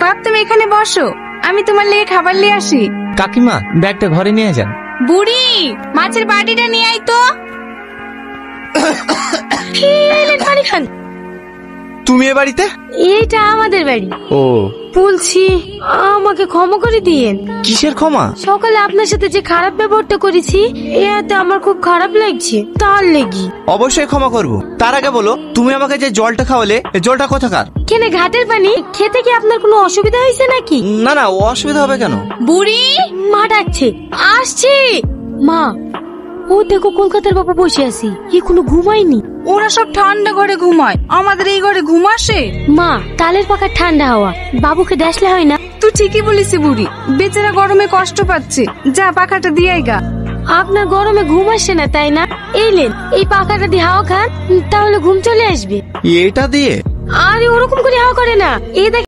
বাপ তুমি এখানে বসো, আমি তোমার লেগে খাবার নিয়ে আসি। কাকিমা ব্যাগটা ঘরে নিয়ে যান। বুড়ি মাছের বাটিটা নিয়ে আই তো। পানি খান। তুমি এ বাড়িতে? এইটা আমাদের বাড়ি। ও বলছি আমাকে ক্ষমা করে দিয়েন। কিসের ক্ষমা? সকালে আপনার সাথে যে খারাপ ব্যবহারটা করেছি এতে আমার খুব খারাপ লাগছে, তার লেগি। অবশ্যই ক্ষমা করব। তার আগে বলো, তুমি আমাকে যে জলটা খাওয়ালে এই জলটা কোথাকার? কেন ঘাটের পানি? খেতে কি আপনার কোনো অসুবিধা হয়েছে নাকি? না না, অসুবিধা হবে কেন? বুড়ি মা ডাকছে, আসছি। মা, ও দেখো কলকাতার বাবা বসে আছি, এখনো ঘুমায়নি। ওরা সব ঠান্ডা ঘরে ঘুমায়, আমাদের এই ঘরে ঘুম আসে? মা, তালের পাখার ঠান্ডা হাওয়া বাবুকে ডাসলে হয় না? তুই ঠিকই বলিস বুড়ি, বেচারা গরমে কষ্ট পাচ্ছে, যা পাখাটা দিয়ে গা। আপনার গরমে ঘুম আসছে না তাই না? এই লেন, এই পাখাটা দিয়ে হাওয়া খান, তাহলে ঘুম চলে আসবে। এটা দিয়ে? আরে ওরকম করে হাওয়া করে না, এই দেখ